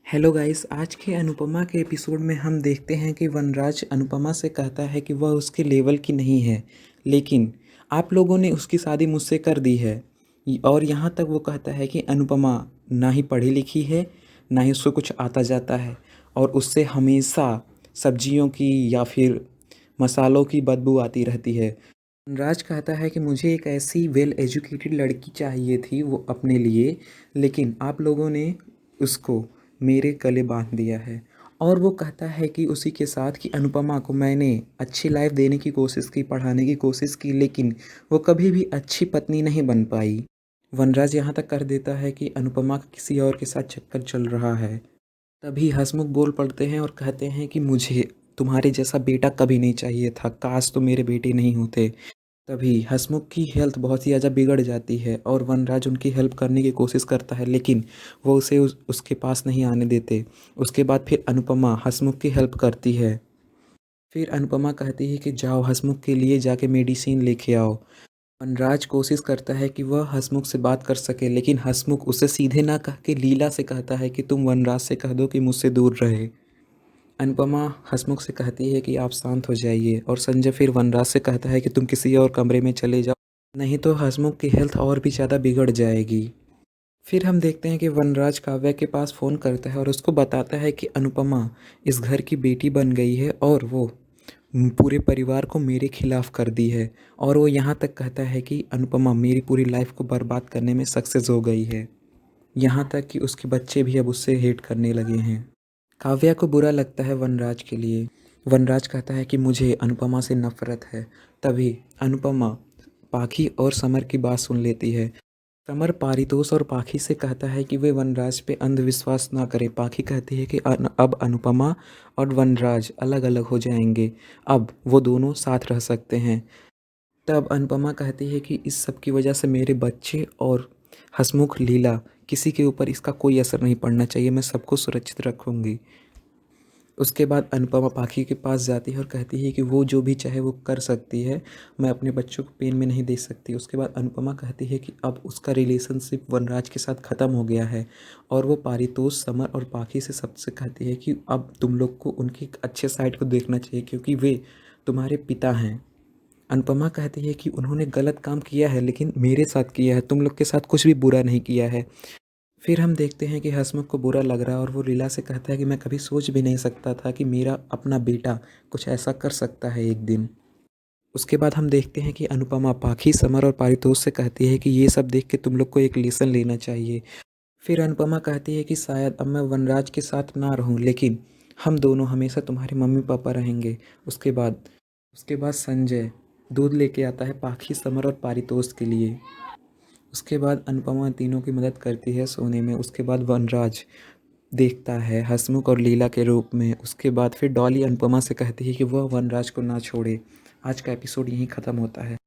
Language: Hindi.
हेलो गाइस, आज के अनुपमा के एपिसोड में हम देखते हैं कि वनराज अनुपमा से कहता है कि वह उसके लेवल की नहीं है, लेकिन आप लोगों ने उसकी शादी मुझसे कर दी है। और यहाँ तक वो कहता है कि अनुपमा ना ही पढ़ी लिखी है, ना ही उसको कुछ आता जाता है, और उससे हमेशा सब्जियों की या फिर मसालों की बदबू आती रहती है। वनराज कहता है कि मुझे एक ऐसी वेल एजुकेटेड लड़की चाहिए थी वो अपने लिए, लेकिन आप लोगों ने उसको मेरे गले बांध दिया है। और वो कहता है कि उसी के साथ कि अनुपमा को मैंने अच्छी लाइफ देने की कोशिश की, पढ़ाने की कोशिश की, लेकिन वो कभी भी अच्छी पत्नी नहीं बन पाई। वनराज यहाँ तक कर देता है कि अनुपमा का किसी और के साथ चक्कर चल रहा है। तभी हंसमुख बोल पड़ते हैं और कहते हैं कि मुझे तुम्हारे जैसा बेटा कभी नहीं चाहिए था, काश तो मेरे बेटे नहीं होते। तभी हंसमुख की हेल्थ बहुत ही ज़्यादा बिगड़ जाती है और वनराज उनकी हेल्प करने की कोशिश करता है, लेकिन वो उसे उसके पास नहीं आने देते। उसके बाद फिर अनुपमा हंसमुख की हेल्प करती है। फिर अनुपमा कहती है कि जाओ हंसमुख के लिए जाके मेडिसिन लेके आओ। वनराज कोशिश करता है कि वह हंसमुख से बात कर सके, लेकिन हंसमुख उसे सीधे ना कह के लीला से कहता है कि तुम वनराज से कह दो कि मुझसे दूर रहे। अनुपमा हंसमुख से कहती है कि आप शांत हो जाइए, और संजय फिर वनराज से कहता है कि तुम किसी और कमरे में चले जाओ, नहीं तो हंसमुख की हेल्थ और भी ज़्यादा बिगड़ जाएगी। फिर हम देखते हैं कि वनराज काव्या के पास फ़ोन करता है और उसको बताता है कि अनुपमा इस घर की बेटी बन गई है और वो पूरे परिवार को मेरे खिलाफ कर दी है। और वो यहाँ तक कहता है कि अनुपमा मेरी पूरी लाइफ को बर्बाद करने में सक्सेस हो गई है। यहाँ तक कि उसके बच्चे भी अब उससे हेट करने लगे हैं। काव्या को बुरा लगता है वनराज के लिए। वनराज कहता है कि मुझे अनुपमा से नफरत है। तभी अनुपमा पाखी और समर की बात सुन लेती है। समर पारितोष और पाखी से कहता है कि वे वनराज पे अंधविश्वास ना करें। पाखी कहती है कि अब अनुपमा और वनराज अलग अलग हो जाएंगे, अब वो दोनों साथ रह सकते हैं। तब अनुपमा कहती है कि इस सब की वजह से मेरे बच्चे और हंसमुख लीला किसी के ऊपर इसका कोई असर नहीं पड़ना चाहिए, मैं सबको सुरक्षित रखूँगी। उसके बाद अनुपमा पाखी के पास जाती है और कहती है कि वो जो भी चाहे वो कर सकती है, मैं अपने बच्चों को पेन में नहीं दे सकती। उसके बाद अनुपमा कहती है कि अब उसका रिलेशनशिप वनराज के साथ ख़त्म हो गया है, और वो पारितोष, समर और पाखी से सबसे कहती है कि अब तुम लोग को उनकी अच्छे साइड को देखना चाहिए, क्योंकि वे तुम्हारे पिता हैं। अनुपमा कहती है कि उन्होंने गलत काम किया है, लेकिन मेरे साथ किया है, तुम लोग के साथ कुछ भी बुरा नहीं किया है। फिर हम देखते हैं कि हंसमुख को बुरा लग रहा है और वो लीला से कहता है कि मैं कभी सोच भी नहीं सकता था कि मेरा अपना बेटा कुछ ऐसा कर सकता है एक दिन। उसके बाद हम देखते हैं कि अनुपमा पाखी, समर और पारितोष से कहती है कि ये सब देख के तुम लोग को एक लेसन लेना चाहिए। फिर अनुपमा कहती है कि शायद अब मैं वनराज के साथ ना रहूं, लेकिन हम दोनों हमेशा तुम्हारे मम्मी पापा रहेंगे। उसके बाद उसके बाद संजय दूध लेके आता है पाखी, समर और पारितोष के लिए। उसके बाद अनुपमा तीनों की मदद करती है सोने में। उसके बाद वनराज देखता है हंसमुख और लीला के रूप में। उसके बाद फिर डॉली अनुपमा से कहती है कि वह वनराज को ना छोड़े। आज का एपिसोड यहीं ख़त्म होता है।